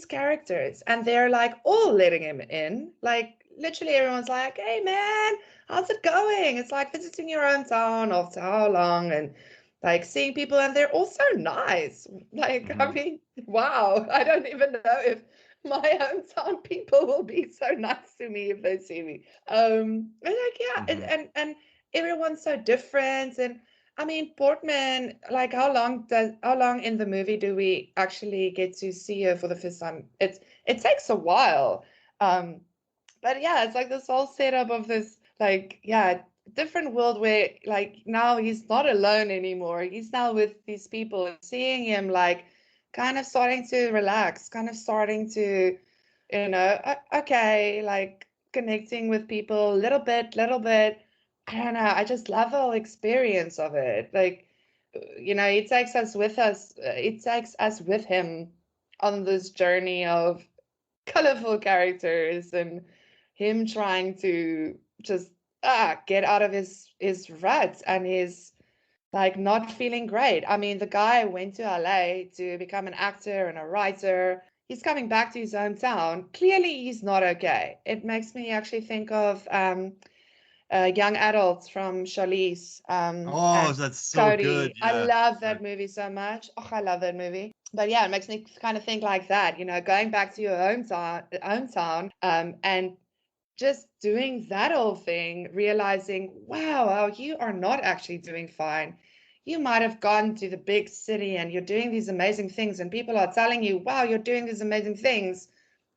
these characters, and they're like all letting him in. Like literally everyone's like, hey man, how's it going? It's like visiting your hometown after how long, and like seeing people, and they're also nice. Like, I mean, wow, I don't even know if my hometown people will be so nice to me if they see me. And like, yeah, and everyone's so different. And I mean, Portman, like how long in the movie do we actually get to see her for the first time? It takes a while. But yeah, it's like this whole setup of this, like, yeah, different world where like now he's not alone anymore. He's now with these people, and seeing him like kind of starting to relax, kind of starting to, okay, like connecting with people little bit. I don't know. I just love the whole experience of it. Like, he takes us with us. It takes us with him on this journey of colorful characters, and him trying to just get out of his rut, and his like not feeling great. I mean, the guy went to LA to become an actor and a writer. He's coming back to his hometown. Clearly, he's not okay. It makes me actually think of Young Adults from Charlize Oh, and that's so good. Cody. I Yeah. love that movie so much. Oh, I love that movie. But yeah, it makes me kind of think like that, going back to your hometown, and just doing that whole thing, realizing, wow, you are not actually doing fine. You might have gone to the big city and you're doing these amazing things, and people are telling you, wow, you're doing these amazing things,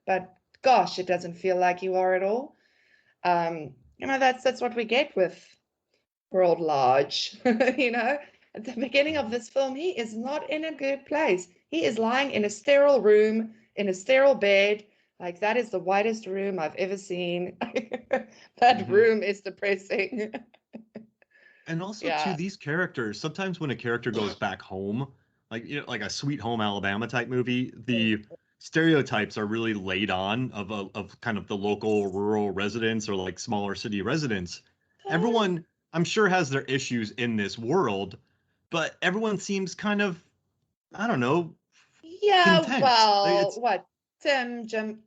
but gosh, it doesn't feel like you are at all. That's what we get with World Large. At the beginning of this film, he is not in a good place. He is lying in a sterile room, in a sterile bed. Like, that is the whitest room I've ever seen. That Mhm. room is depressing. And also to Yeah. these characters, sometimes when a character goes back home, like a Sweet Home Alabama type movie, the stereotypes are really laid on of kind of the local rural residents or like smaller city residents. Everyone, I'm sure, has their issues in this world, but everyone seems kind of, I don't know, Yeah, content. Like, well, it's what? Jim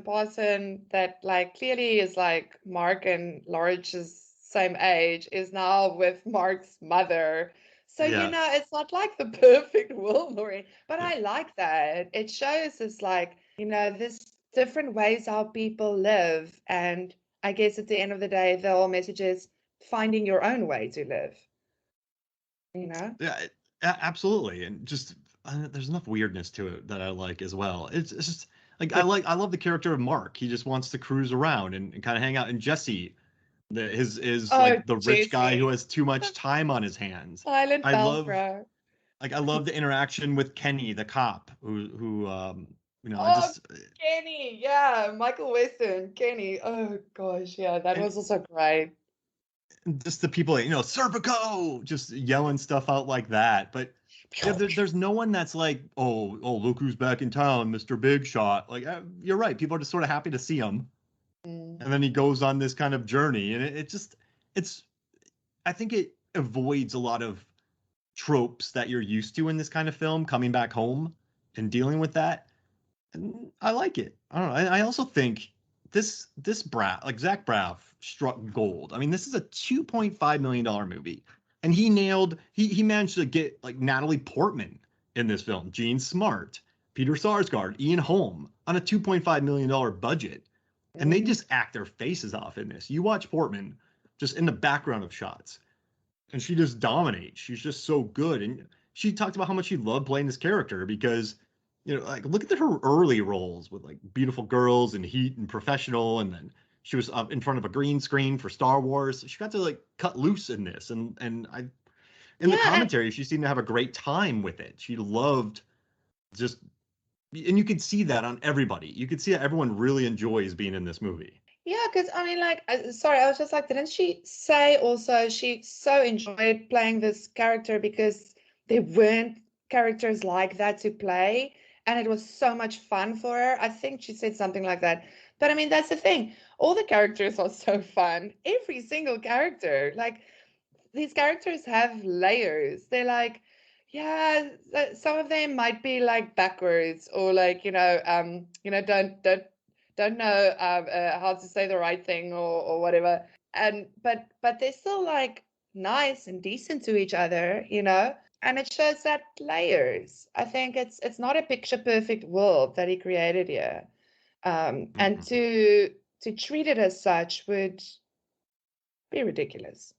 Parson, that like clearly is like Mark and Lorridge's same age, is now with Mark's mother. So, yeah, it's not like the perfect world we're in, but yeah. I like that. It shows us like, this different ways how people live. And I guess at the end of the day, the whole message is finding your own way to live, you know? Yeah, absolutely, and just there's enough weirdness to it that I like as well. It's just like I love the character of Mark. He just wants to cruise around and kind of hang out. And Jesse, his is Oh, like the rich guy who Jesse, has too much time on his hands. Silent I love Velcro. I love the interaction with Kenny, the cop, who I Oh, just Kenny. Yeah, Michael Weston. Kenny. Oh, gosh. Yeah, that and was also great. just the people, Serpico, just yelling stuff out like that. But yeah, there's no one that's like, oh, look who's back in town, Mr. Big Shot. Like, you're right. People are just sort of happy to see him, Mm. and then he goes on this kind of journey, and it just, it's, I think it avoids a lot of tropes that you're used to in this kind of film, coming back home and dealing with that. And I like it. I don't know. I also think this Braff, like Zach Braff, struck gold. I mean, this is a $2.5 million movie, and he managed to get like Natalie Portman in this film, Gene Smart, Peter Sarsgaard, Ian Holm on a $2.5 million budget, and they Mhm. just act their faces off in this. You watch Portman just in the background of shots, and she just dominates. She's just so good. And she talked about how much she loved playing this character because, like look at her early roles with like Beautiful Girls and Heat and Professional, and then she was up in front of a green screen for Star Wars. She got to like cut loose in this, and I in the Yeah, and commentary she seemed to have a great time with it. She loved just, and you could see that on everybody. You could see that everyone really enjoys being in this movie. yeah, because I mean, like, sorry, I was just like, didn't she say also she so enjoyed playing this character because there weren't characters like that to play, and it was so much fun for her? I think she said something like that. But I mean, that's the thing. All the characters are so fun. Every single character, like, these characters have layers. They're like, Yeah, some of them might be like backwards or like, don't know how to say the right thing or whatever. And but they're still like nice and decent to each other, and it shows that layers. I think it's not a picture perfect world that he created here. And Mhm. to treat it as such would be ridiculous.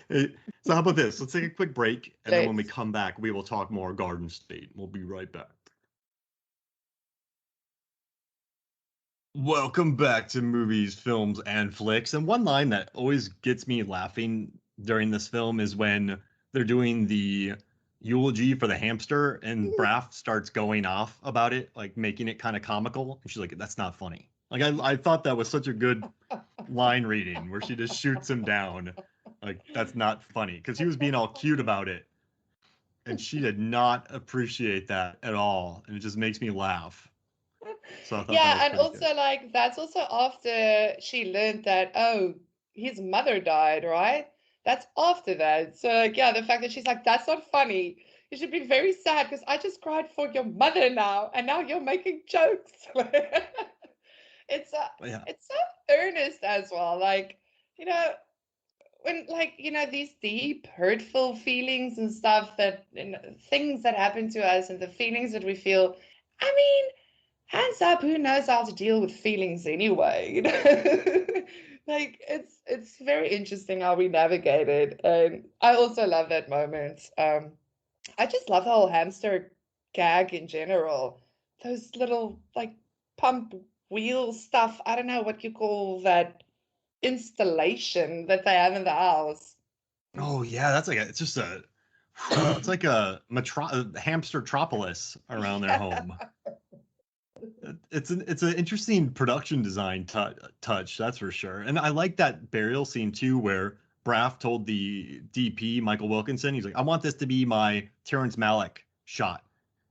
So how about this? Let's take a quick break, and then when we Let's. come back, we will talk more Garden State. We'll be right back. Welcome back to Movies, Films, and Flicks. And one line that always gets me laughing during this film is when they're doing the eulogy for the hamster, and Braff starts going off about it, like making it kind of comical. And she's like, "That's not funny." Like I thought that was such a good line reading where she just shoots him down. Like that's not funny because he was being all cute about it, and she did not appreciate that at all, and it just makes me laugh. So I thought that was Yeah, and pretty good. also like that's also after she learned that, oh, his mother died, right? That's after that. So like, yeah, the fact that she's like, that's not funny. You should be very sad because I just cried for your mother now, and now you're making jokes. It's But yeah. it's so earnest as well. Like, you know, when like, these deep, hurtful feelings and stuff that things that happen to us and the feelings that we feel. I mean, hands up, who knows how to deal with feelings anyway, like it's very interesting how we navigate it. And I also love that moment. I just love the whole hamster gag in general. Those little like pump wheel stuff, I don't know what you call that installation that they have in the house. Oh yeah, that's like it's just a it's like a hamster tropolis around their Yeah. home. It's an interesting production design touch, that's for sure. And I like that burial scene too, where Braff told the DP Michael Wilkinson, he's like, "I want this to be my Terrence Malick shot,"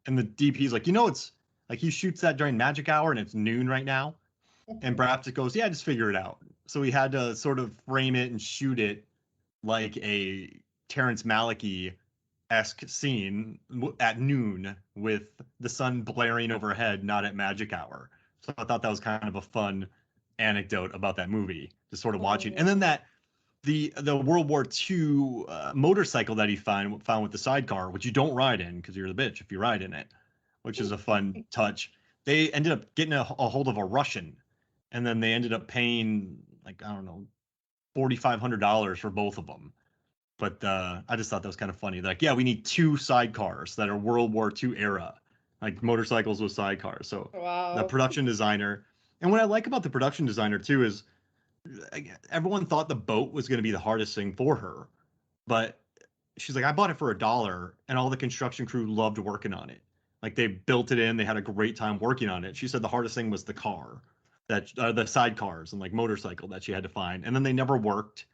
and the DP's like, it's like he shoots that during magic hour and it's noon right now, and Braff just goes, "Yeah, just figure it out." So he had to sort of frame it and shoot it like a Terrence Malick esque scene at noon with the sun blaring overhead, not at magic hour. So I thought that was kind of a fun anecdote about that movie, just sort of watching. And then Mm. that the World War II motorcycle that he found with the sidecar, which you don't ride in because you're the bitch if you ride in it, which is a fun touch. They ended up getting a hold of a Russian, and then they ended up paying like I don't know $4,500 for both of them. But I just thought that was kind of funny. Like, yeah, we need two sidecars that are World War II era, like motorcycles with sidecars. So the Wow. production designer, and what I like about the production designer too is everyone thought the boat was going to be the hardest thing for her, but she's like, I bought it for $1, and all the construction crew loved working on it. Like they built it in, they had a great time working on it. She said the hardest thing was the car, that the sidecars and like motorcycle that she had to find, and then they never worked,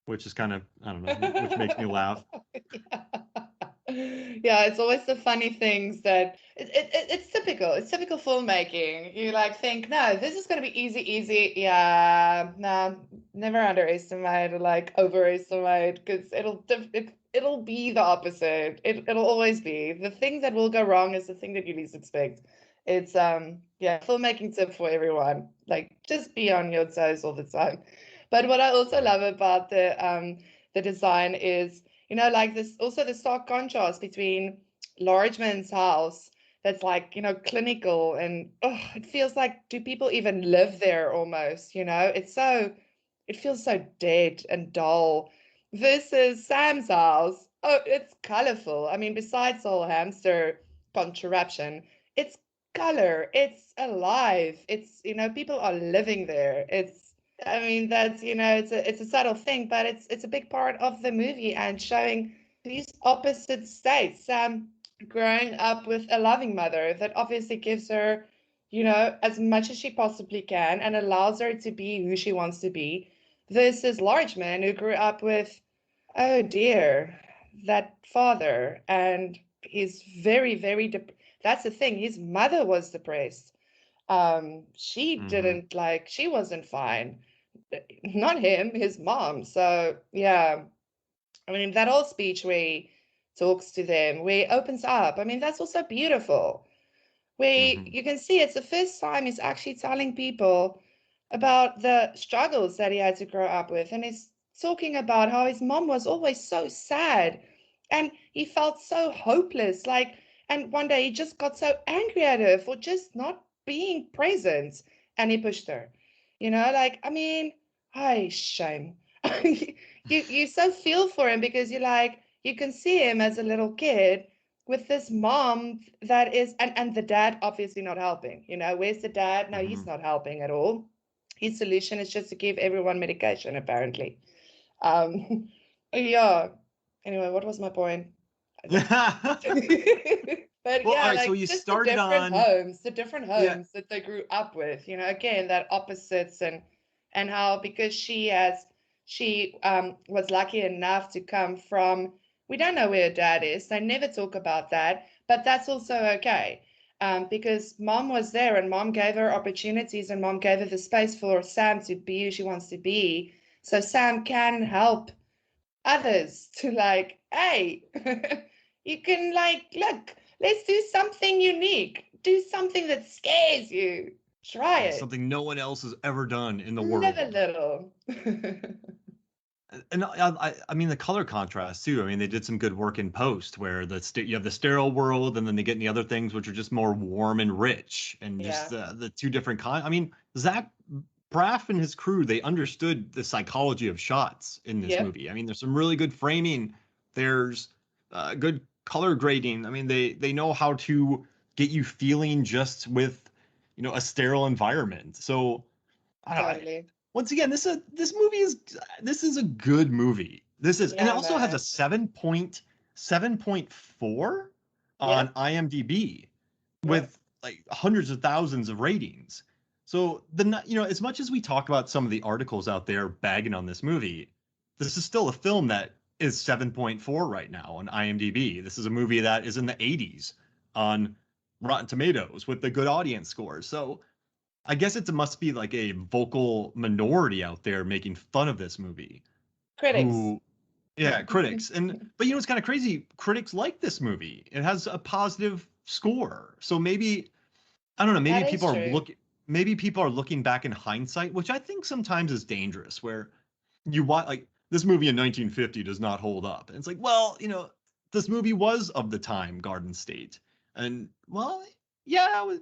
which is kind of I don't know, which makes me laugh. Yeah. Yeah, it's always the funny things that it's typical. It's typical filmmaking. You like think, no, this is gonna be easy, easy. Yeah, no, never underestimate or like overestimate because it'll be the opposite. It'll always be. The thing that will go wrong is the thing that you least expect. It's yeah, filmmaking tip for everyone. Like just be on your toes all the time. But what I also Mhm. love about the design is, like this also the stark contrast between Largeman's house that's like, clinical and it feels like, do people even live there almost, it feels so dead and dull versus Sam's house. Oh, it's colorful. I mean, besides the whole hamster contraption, it's color, it's alive, it's, people are living there. I mean, that's, it's a subtle thing, but it's a big part of the movie and showing these opposite states. Growing up with a loving mother that obviously gives her, as much as she possibly can and allows her to be who she wants to be, versus Largeman who grew up with, oh dear, that father, and he's very, very that's the thing. His mother was depressed. She Mhm. didn't like, she wasn't fine, not him, his mom. So yeah, I mean, that whole speech where he talks to them, where he opens up, I mean, that's also beautiful. Where Hmm. you can see it's the first time he's actually telling people about the struggles that he had to grow up with. And he's talking about how his mom was always so sad and he felt so hopeless. Like, and one day he just got so angry at her for just not being present and he pushed her. Like, I mean, hi, shame. You so feel for him because you can see him as a little kid with this mom that is, and the dad obviously not helping. Where's the dad? No, he's Hmm. not helping at all. His solution is just to give everyone medication, apparently. Um, yeah. Anyway, what was my point? I don't But Well, all yeah, right. So like you just the started different on, homes, the different yeah. homes that they grew up with, again, that opposites and how because she was lucky enough to come from, we don't know where her dad is. They never talk about that, but that's also okay. Because mom was there and mom gave her opportunities and mom gave her the space for Sam to be who she wants to be. So Sam can help others to like, hey, you can like, look, let's do something unique. Do something that scares you. Try Yeah, it. something no one else has ever done in the Live a world. little. And I mean the color contrast too. I mean they did some good work in post where you have the sterile world and then they get in the other things which are just more warm and rich and just Yeah. the two different kind. I mean Zach Braff and his crew, they understood the psychology of shots in this Yep. movie. I mean there's some really good framing. There's good color grading. I mean they know how to get you feeling just with a sterile environment. So I don't know. Totally. Once again, this is a good movie. This is, and it Yeah, also has a man. 7.4 on Yep. IMDb Yep. with like hundreds of thousands of ratings. So as much as we talk about some of the articles out there bagging on this movie, this is still a film that is 7.4 right now on IMDb. This is a movie that is in the 80s on Rotten Tomatoes with the good audience scores. So I guess it must be like a vocal minority out there making fun of this movie. Critics. Who, yeah, critics. But it's kind of crazy. Critics like this movie. It has a positive score. So maybe, I don't know, That is true. maybe people are looking back in hindsight, which I think sometimes is dangerous, where you want, like, this movie in 1950 does not hold up. And it's like, well, this movie was of the time, Garden State. And, well, yeah, was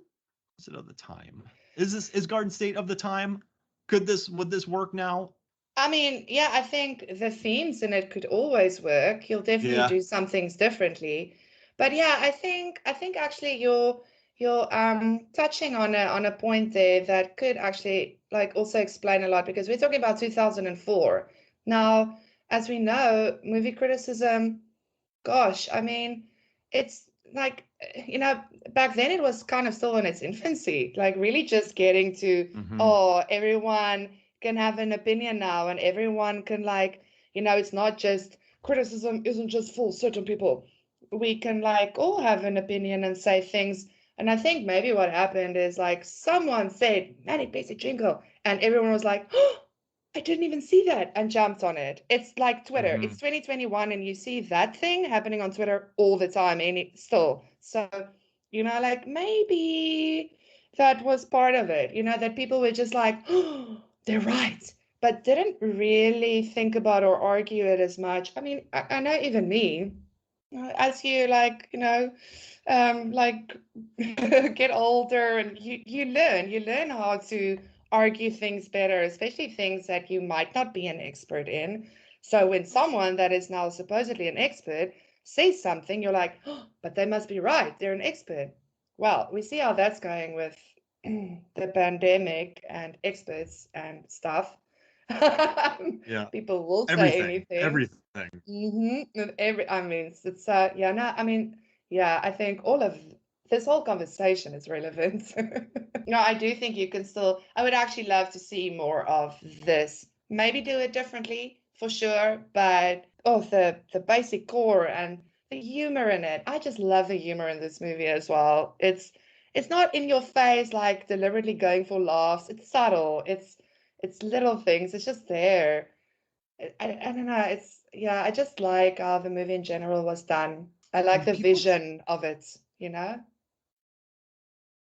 it of the time? Is Garden State of the time? Would this work now? I mean, yeah, I think the themes in it could always work. You'll definitely Yeah. do some things differently. But yeah, I think actually you're touching on a point there that could actually like also explain a lot because we're talking about 2004. Now, as we know, movie criticism, gosh, I mean, it's like, back then it was kind of still in its infancy, like really just getting to, Hmm. oh, everyone can have an opinion now and everyone can like, it's not just criticism isn't just for certain people. We can like all have an opinion and say things. And I think maybe what happened is like someone said Manic Basic Jingle and everyone was like, oh, I didn't even see that and jumped on it. It's like Twitter. Hmm. It's 2021 and you see that thing happening on Twitter all the time and still. So, like maybe that was part of it, that people were just like, oh, they're right, but didn't really think about or argue it as much. I mean, I know even me, as you like, like get older and you learn how to argue things better, especially things that you might not be an expert in. So when someone that is now supposedly an expert says something, you're like, oh, but they must be right. They're an expert. Well, we see how that's going with the pandemic and experts and stuff. Yeah. People will say Everything. anything. Everything. I mean, it's yeah, no, I mean, yeah, I think all of this whole conversation is relevant. No, I do think you can still, I would actually love to see more of this. Maybe do it differently for sure, but oh, the basic core and the humor in it. I just love the humor in this movie as well. It's not in your face like deliberately going for laughs. It's subtle. It's little things. It's just there. I don't know. It's yeah. I just like how the movie in general was done. I like And the people vision of it. You know.